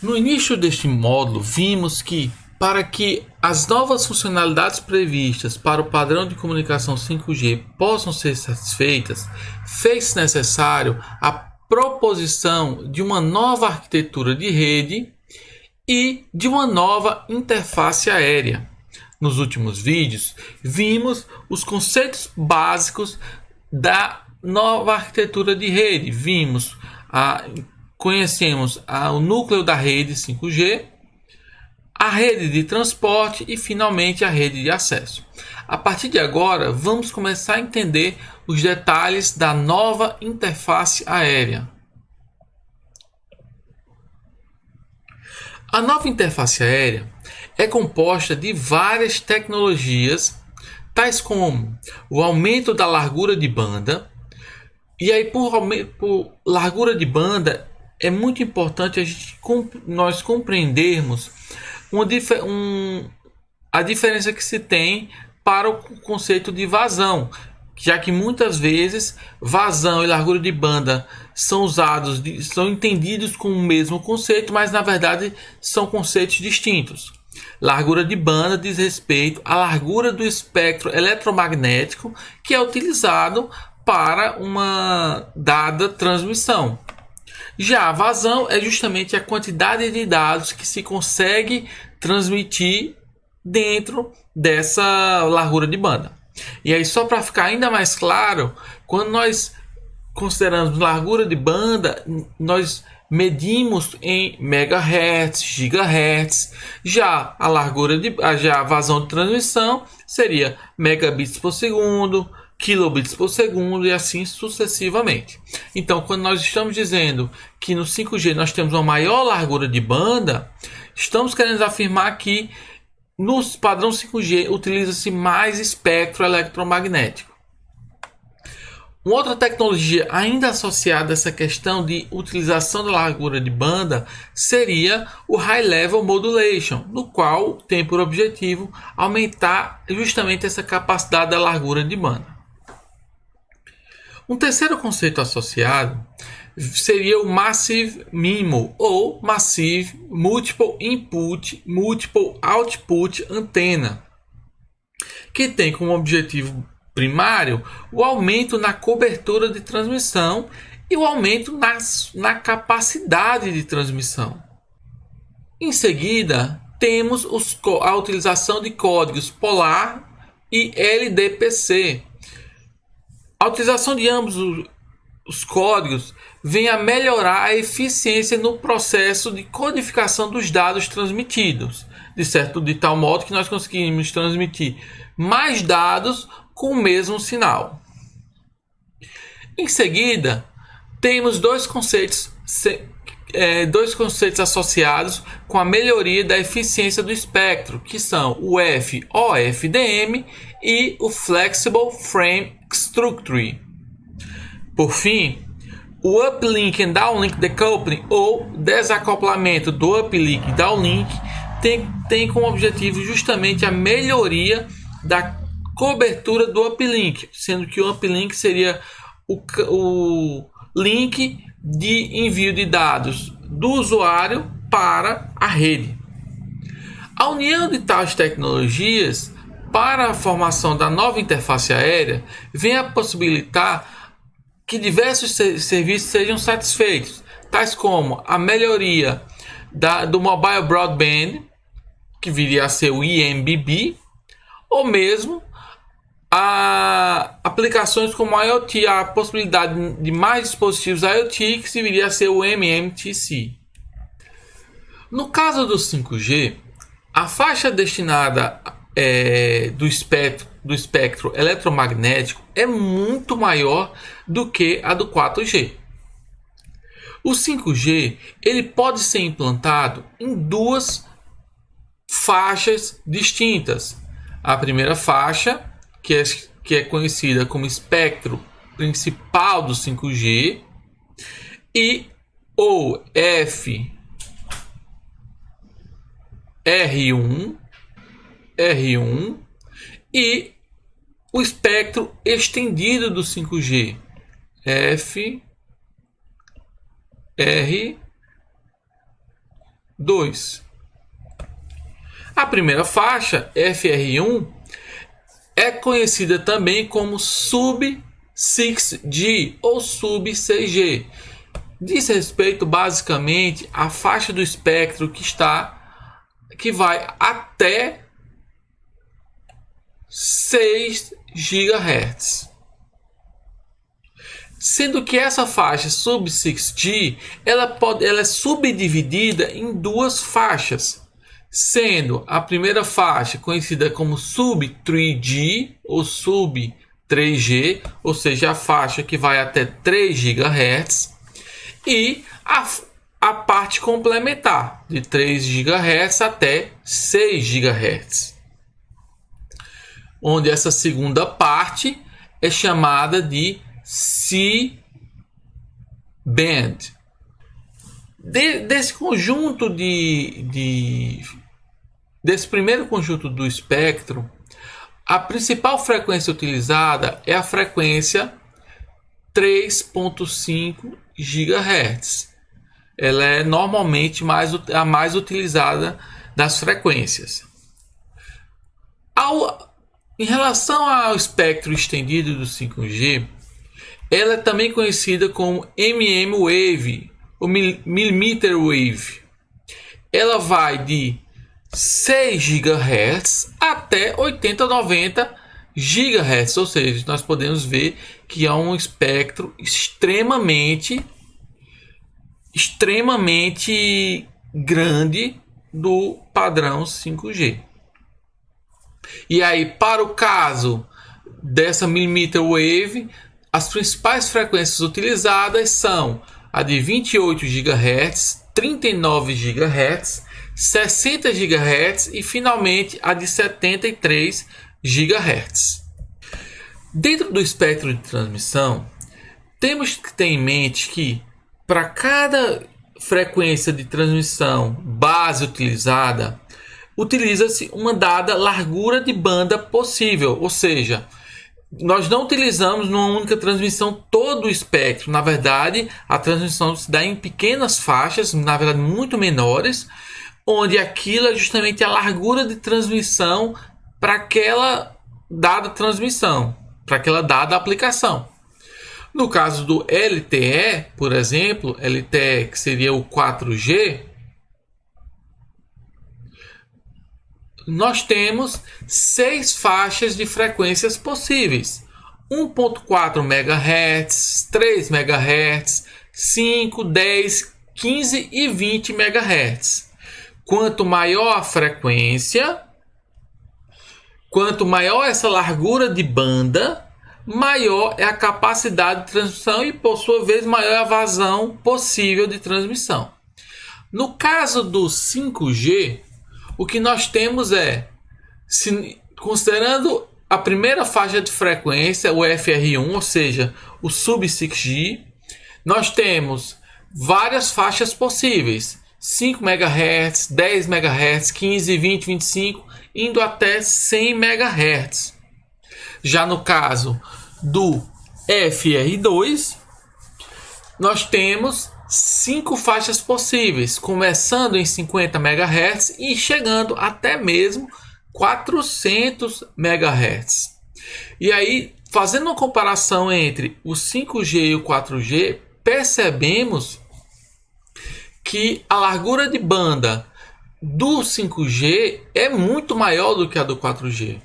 No início deste módulo, vimos que, para que as novas funcionalidades previstas para o padrão de comunicação 5G possam ser satisfeitas, fez necessário a proposição de uma nova arquitetura de rede e de uma nova interface aérea. Nos últimos vídeos, vimos os conceitos básicos da nova arquitetura de rede. Conhecemos o núcleo da rede 5G, a rede de transporte e finalmente a rede de acesso. A partir de agora, vamos começar a entender os detalhes da nova interface aérea. A nova interface aérea é composta de várias tecnologias, tais como o aumento da largura de banda. E aí, por largura de banda, é muito importante nós compreendermos a diferença que se tem para o conceito de vazão, já que muitas vezes vazão e largura de banda são entendidos como o mesmo conceito, mas na verdade são conceitos distintos. Largura de banda diz respeito à largura do espectro eletromagnético que é utilizado para uma dada transmissão. Já a vazão é justamente a quantidade de dados que se consegue transmitir dentro dessa largura de banda. E aí, só para ficar ainda mais claro, quando nós consideramos largura de banda, nós medimos em megahertz, gigahertz. Já a vazão de transmissão seria megabits por segundo, kilobits por segundo e assim sucessivamente. Então, quando nós estamos dizendo que no 5G nós temos uma maior largura de banda, estamos querendo afirmar que no padrão 5G utiliza-se mais espectro eletromagnético. Uma outra tecnologia ainda associada a essa questão de utilização da largura de banda seria o High Level Modulation, no qual tem por objetivo aumentar justamente essa capacidade da largura de banda. Um terceiro conceito associado seria o Massive MIMO ou Massive Multiple Input Multiple Output Antenna, que tem como objetivo primário o aumento na cobertura de transmissão e o aumento na capacidade de transmissão. Em seguida, temos a utilização de códigos POLAR e LDPC. A utilização de ambos os códigos vem a melhorar a eficiência no processo de codificação dos dados transmitidos, de tal modo que nós conseguimos transmitir mais dados com o mesmo sinal. Em seguida, temos dois conceitos associados com a melhoria da eficiência do espectro, que são o FOFDM e o Flexible Frame Structure. Por fim, o Uplink and Downlink Decoupling, ou desacoplamento do uplink e downlink, tem como objetivo justamente a melhoria da cobertura do uplink, sendo que o uplink seria o link de envio de dados do usuário para a rede. A união de tais tecnologias para a formação da nova interface aérea vem a possibilitar que diversos serviços sejam satisfeitos, tais como a melhoria do Mobile Broadband, que viria a ser o IMBB, ou mesmo aplicações como a IoT, a possibilidade de mais dispositivos IoT, que viria a ser o MMTC. No caso do 5G, a faixa destinada do espectro eletromagnético é muito maior do que a do 4G. O 5G ele pode ser implantado em duas faixas distintas. A primeira faixa, que é conhecida como espectro principal do 5G, e ou R1, e o espectro estendido do 5G, FR 2. A primeira faixa, FR1, é conhecida também como sub-6G ou sub-6G. Diz respeito basicamente à faixa do espectro que vai até 6 GHz. Sendo que essa faixa sub-6G ela é subdividida em duas faixas, sendo a primeira faixa conhecida como sub-3G ou sub-3G, ou seja, a faixa que vai até 3 GHz, e a parte complementar de 3 GHz até 6 GHz, onde essa segunda parte é chamada de C-band. Desse conjunto desse primeiro conjunto do espectro, a principal frequência utilizada é a frequência 3.5 GHz. Ela é normalmente a mais utilizada das frequências. Em relação ao espectro estendido do 5G, ela é também conhecida como mmWave, ou Millimeter Wave. Ela vai de 6 GHz até 80 a 90 GHz, ou seja, nós podemos ver que é um espectro extremamente grande do padrão 5G. E aí, para o caso dessa Millimeter Wave, as principais frequências utilizadas são a de 28 GHz, 39 GHz, 60 GHz e finalmente a de 73 GHz. Dentro do espectro de transmissão, temos que ter em mente que para cada frequência de transmissão base utilizada, utiliza-se uma dada largura de banda possível, ou seja, nós não utilizamos numa única transmissão todo o espectro. Na verdade, a transmissão se dá em pequenas faixas, na verdade muito menores, onde aquilo é justamente a largura de transmissão para aquela dada transmissão, para aquela dada aplicação. No caso do LTE, por exemplo, LTE que seria o 4G, nós temos 6 faixas de frequências possíveis: 1.4 MHz, 3 MHz, 5, 10, 15 e 20 MHz. Quanto maior a frequência, quanto maior essa largura de banda, maior é a capacidade de transmissão e, por sua vez, maior é a vazão possível de transmissão. No caso do 5G, o que nós temos é, considerando a primeira faixa de frequência, o FR1, ou seja, o sub-6G, nós temos várias faixas possíveis: 5 MHz, 10 MHz, 15, 20, 25, indo até 100 MHz. Já no caso do FR2, nós temos 5 faixas possíveis, começando em 50 MHz e chegando até mesmo 400 MHz. E aí, fazendo uma comparação entre o 5G e o 4G, percebemos que a largura de banda do 5G é muito maior do que a do 4G.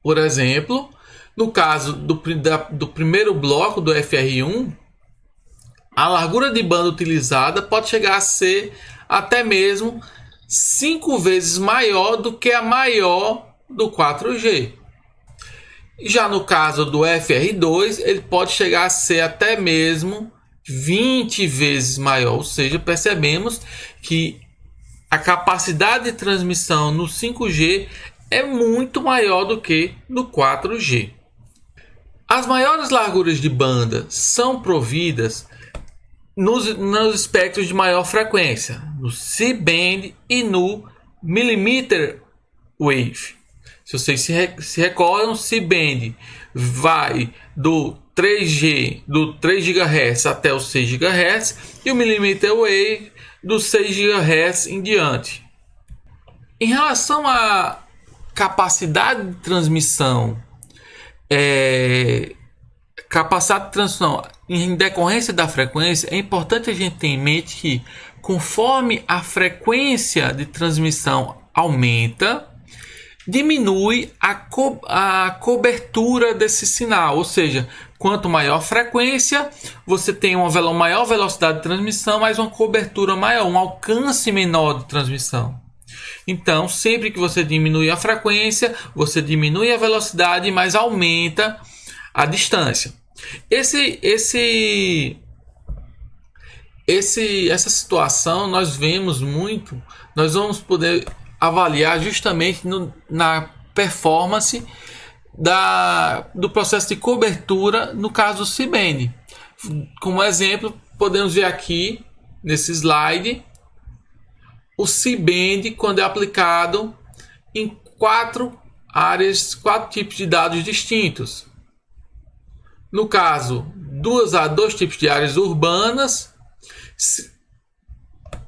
Por exemplo, no caso do primeiro bloco do FR1, a largura de banda utilizada pode chegar a ser até mesmo 5 vezes maior do que a maior do 4G. Já no caso do FR2, ele pode chegar a ser até mesmo 20 vezes maior, ou seja, percebemos que a capacidade de transmissão no 5G é muito maior do que no 4G. As maiores larguras de banda são providas nos espectros de maior frequência, no C-band e no Millimeter Wave. Se vocês se recordam, C-band vai do 3G, do 3 GHz até os 6 GHz, e o Millimeter Wave dos 6 GHz em diante. Em relação à capacidade de transmissão, em decorrência da frequência, é importante a gente ter em mente que, conforme a frequência de transmissão aumenta, diminui a cobertura desse sinal, ou seja, quanto maior a frequência, você tem uma maior velocidade de transmissão, mas uma cobertura maior, um alcance menor de transmissão. Então, sempre que você diminui a frequência, você diminui a velocidade, mas aumenta a distância. Essa situação nós vemos muito, nós vamos poder avaliar justamente na performance do processo de cobertura no caso do C-band. Como exemplo, podemos ver aqui nesse slide o C-band quando é aplicado em 4 tipos de dados distintos. No caso, dois tipos de áreas urbanas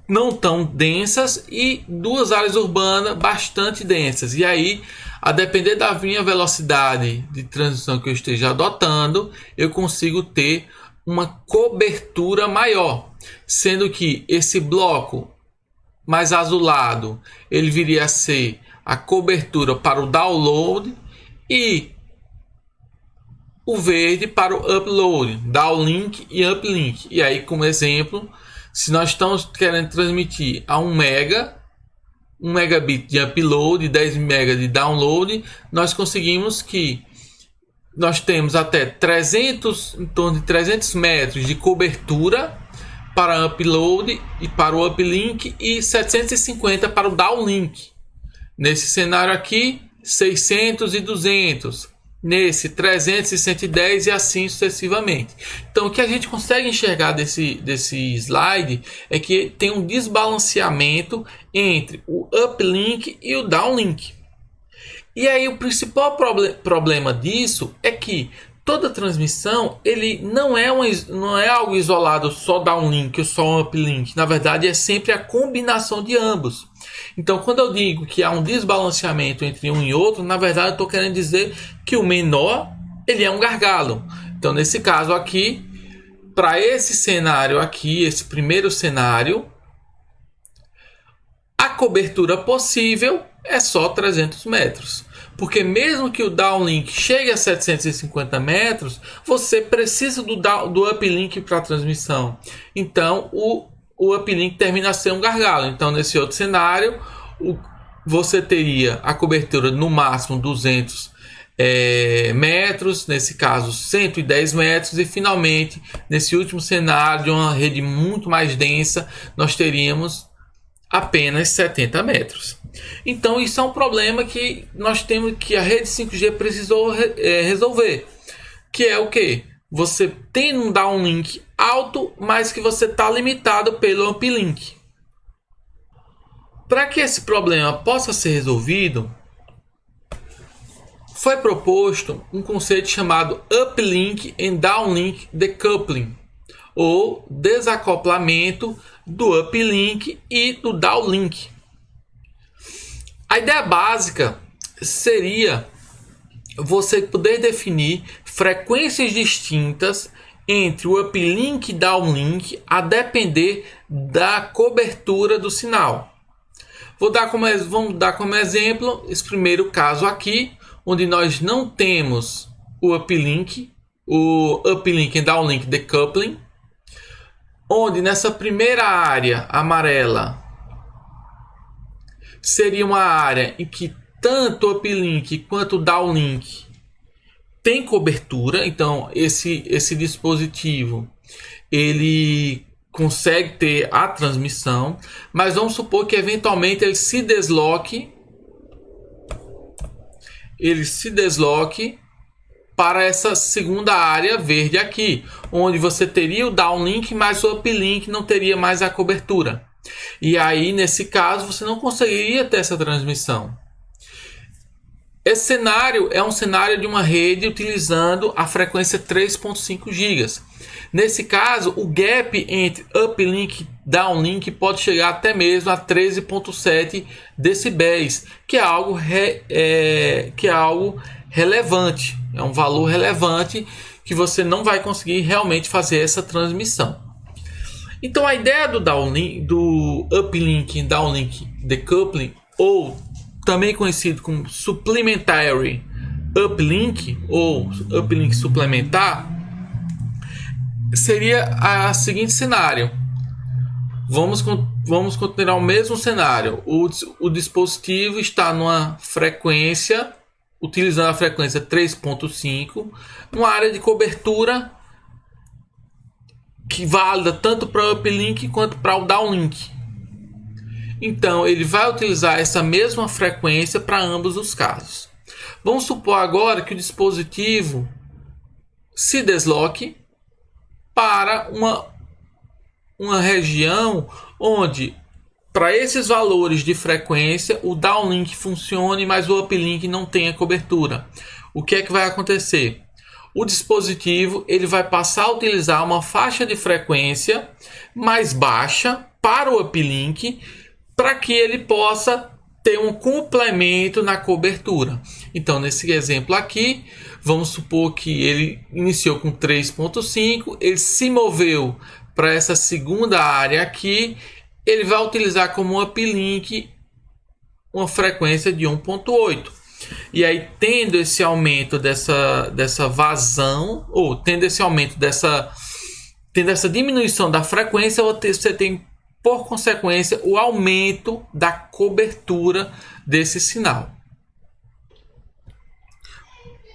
não tão densas e 2 áreas urbanas bastante densas. E aí, a depender da minha velocidade de transmissão que eu esteja adotando, eu consigo ter uma cobertura maior, sendo que esse bloco mais azulado, ele viria a ser a cobertura para o download e o verde para o upload, downlink e uplink. E aí, como exemplo, se nós estamos querendo transmitir a 1 megabit de upload e 10 MB de download, nós conseguimos que nós temos até em torno de 300 metros de cobertura para upload e para o uplink e 750 para o downlink. Nesse cenário aqui, 600 e 200. Nesse 300 e 110 e assim sucessivamente. Então, o que a gente consegue enxergar desse slide é que tem um desbalanceamento entre o uplink e o downlink. E aí o principal problema disso é que toda transmissão ele não é algo isolado só downlink ou só uplink. Na verdade, é sempre a combinação de ambos. Então, quando eu digo que há um desbalanceamento entre um e outro, na verdade eu estou querendo dizer que o menor ele é um gargalo. Então, nesse caso aqui, para esse cenário aqui, esse primeiro cenário, a cobertura possível é só 300 metros. Porque mesmo que o downlink chegue a 750 metros, você precisa do uplink para a transmissão. Então, o uplink termina a ser um gargalo. Então, nesse outro cenário, você teria a cobertura no máximo 200 metros, nesse caso 110 metros, e finalmente, nesse último cenário de uma rede muito mais densa, nós teríamos apenas 70 metros. Então, isso é um problema que nós temos, que a rede 5G precisou resolver, que é o que? Você tem um downlink alto, mas que você está limitado pelo uplink. Para que esse problema possa ser resolvido, foi proposto um conceito chamado Uplink and Downlink Decoupling, ou desacoplamento do uplink e do downlink. A ideia básica seria você poder definir frequências distintas entre o uplink e downlink a depender da cobertura do sinal. Vamos dar como exemplo esse primeiro caso aqui, onde nós não temos o uplink and downlink decoupling, onde nessa primeira área amarela seria uma área em que tanto o uplink quanto o downlink tem cobertura. Então esse dispositivo ele consegue ter a transmissão, mas vamos supor que eventualmente ele se desloque para essa segunda área verde aqui, onde você teria o downlink, mas o uplink não teria mais a cobertura. E aí, nesse caso, você não conseguiria ter essa transmissão. Esse cenário é um cenário de uma rede utilizando a frequência 3.5 GB. Nesse caso, o gap entre uplink e downlink pode chegar até mesmo a 13.7 decibéis, que é algo relevante, é um valor relevante que você não vai conseguir realmente fazer essa transmissão. Então a ideia do uplink e downlink decoupling, ou também conhecido como supplementary uplink ou uplink suplementar, seria a seguinte cenário. Vamos continuar o mesmo cenário. O dispositivo está numa frequência, utilizando a frequência 3.5, uma área de cobertura que válida tanto para o uplink quanto para o downlink. Então ele vai utilizar essa mesma frequência para ambos os casos. Vamos supor agora que o dispositivo se desloque para uma região onde, para esses valores de frequência, o downlink funcione, mas o uplink não tenha cobertura. O que é que vai acontecer? O dispositivo ele vai passar a utilizar uma faixa de frequência mais baixa para o uplink, para que ele possa ter um complemento na cobertura. Então, nesse exemplo aqui, vamos supor que ele iniciou com 3.5, ele se moveu para essa segunda área aqui, ele vai utilizar como um uma frequência de 1.8. E aí, tendo esse aumento dessa vazão, ou tendo esse aumento tendo essa diminuição da frequência, você tem, por consequência, o aumento da cobertura desse sinal.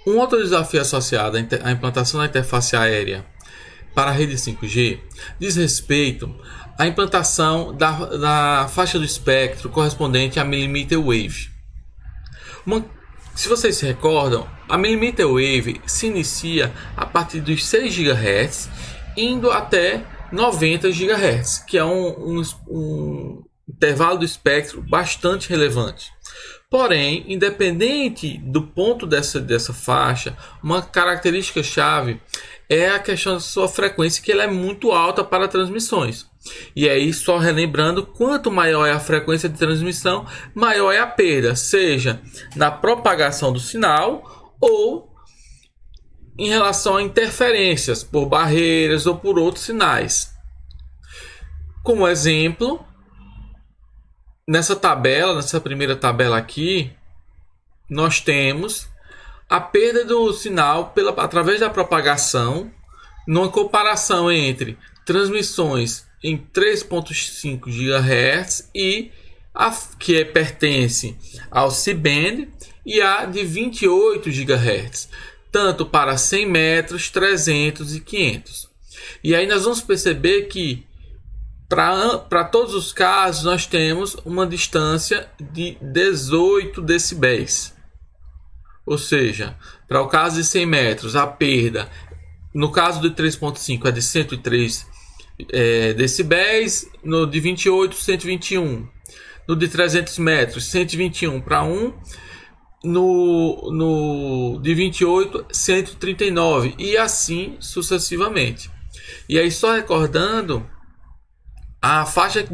Um outro desafio associado à implantação da interface aérea para a rede 5G diz respeito à implantação da faixa do espectro correspondente à millimeter wave. Se vocês se recordam, a millimeter wave se inicia a partir dos 6 GHz, indo até 90 GHz, que é um intervalo do espectro bastante relevante. Porém, independente do ponto dessa faixa, uma característica chave é a questão da sua frequência, que ela é muito alta para transmissões. E aí, só relembrando, quanto maior é a frequência de transmissão, maior é a perda, seja na propagação do sinal ou em relação a interferências por barreiras ou por outros sinais. Como exemplo, nessa primeira tabela aqui, nós temos a perda do sinal através da propagação, numa comparação entre transmissões em 3.5 GHz e a que pertence ao C-band e a de 28 GHz, tanto para 100 metros, 300 e 500. E aí nós vamos perceber que para todos os casos nós temos uma distância de 18 decibéis. Ou seja, para o caso de 100 metros, a perda, no caso do 3.5, é de 103 decibéis, no de 28, 121, no de 300 metros, 121 para 1, no de 28, 139, e assim sucessivamente. E aí, só recordando, a faixa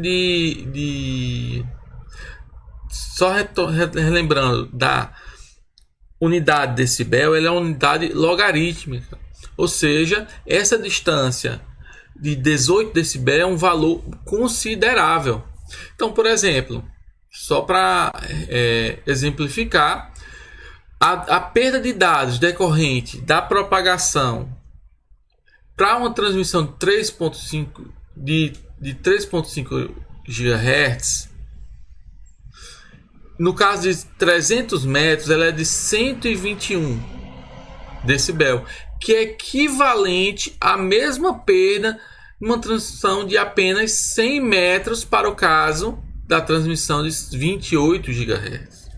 relembrando da unidade decibel, ela é uma unidade logarítmica, ou seja, essa distância de 18 decibel é um valor considerável. Então, por exemplo, só para exemplificar, a perda de dados decorrente da propagação para uma transmissão de 3.5 GHz, no caso de 300 metros, ela é de 121 decibel, que é equivalente à mesma perda numa transmissão de apenas 100 metros para o caso da transmissão de 28 GHz.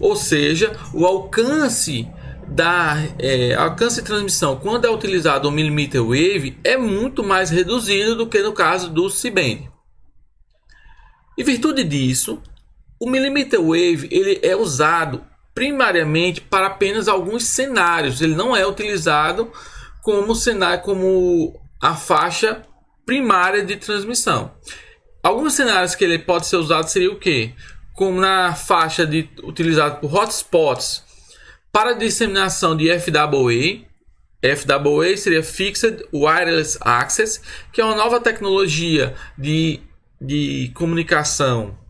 Ou seja, o alcance de transmissão, quando é utilizado o millimeter wave, é muito mais reduzido do que no caso do C-band. Em virtude disso, O millimeter wave ele é usado primariamente para apenas alguns cenários. Ele não é utilizado como cenário, como a faixa primária de transmissão. Alguns cenários que ele pode ser usado seria o quê? Como na faixa utilizada por hotspots para disseminação de FWA. FWA seria Fixed Wireless Access, que é uma nova tecnologia de comunicação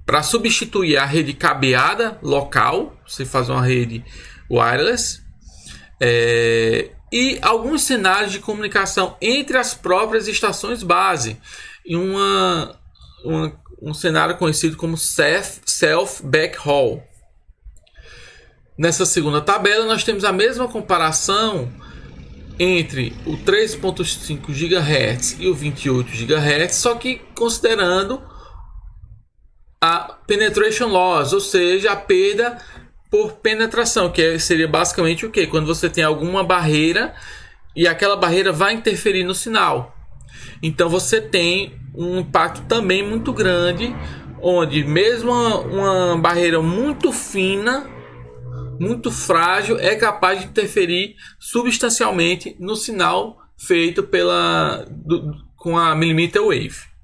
para substituir a rede cabeada local. Você faz uma rede wireless. E alguns cenários de comunicação entre as próprias estações base. E um cenário conhecido como Self Backhaul. Nessa segunda tabela, nós temos a mesma comparação entre o 3.5 GHz e o 28 GHz, só que considerando a penetration loss, ou seja, a perda por penetração, que seria basicamente o que? Quando você tem alguma barreira e aquela barreira vai interferir no sinal. Então você tem um impacto também muito grande, onde mesmo uma barreira muito fina, muito frágil, é capaz de interferir substancialmente no sinal feito com a millimeter wave.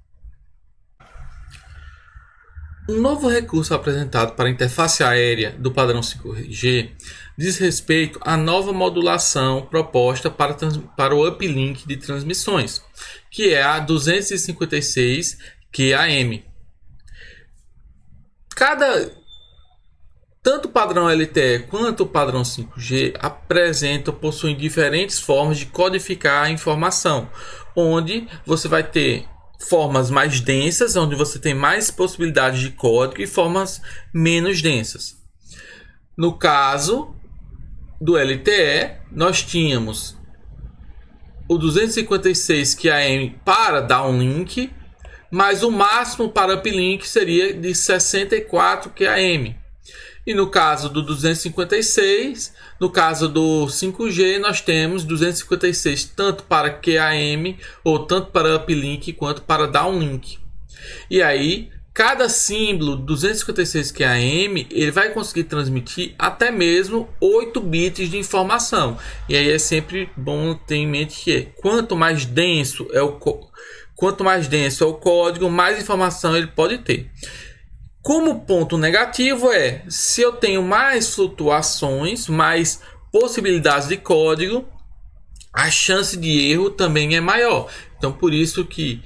Um novo recurso apresentado para a interface aérea do padrão 5G diz respeito à nova modulação proposta para o uplink de transmissões, que é a 256 QAM. Tanto o padrão LTE quanto o padrão 5G possuem diferentes formas de codificar a informação, onde você vai ter formas mais densas, onde você tem mais possibilidades de código, e formas menos densas. No caso do LTE, nós tínhamos o 256 QAM para downlink, mas o máximo para uplink seria de 64 QAM. E no caso do 256, no caso do 5G, nós temos 256 tanto para QAM, ou tanto para uplink, quanto para downlink. E aí, cada símbolo 256 QAM, ele vai conseguir transmitir até mesmo 8 bits de informação. E aí é sempre bom ter em mente que quanto mais denso é o código, mais informação ele pode ter. Como ponto negativo se eu tenho mais flutuações, mais possibilidades de código, a chance de erro também é maior. Então, por isso que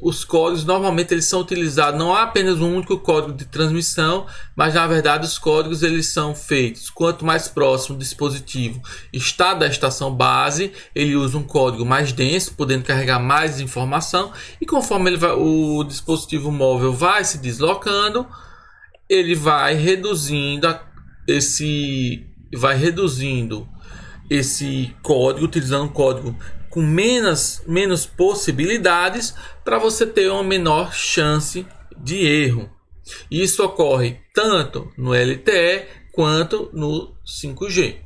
os códigos normalmente eles são utilizados, não há apenas um único código de transmissão, mas na verdade os códigos eles são feitos, quanto mais próximo do dispositivo está da estação base, ele usa um código mais denso, podendo carregar mais informação, e conforme o dispositivo móvel vai se deslocando, ele vai reduzindo esse código, utilizando um código com menos possibilidades, para você ter uma menor chance de erro. Isso ocorre tanto no LTE quanto no 5G.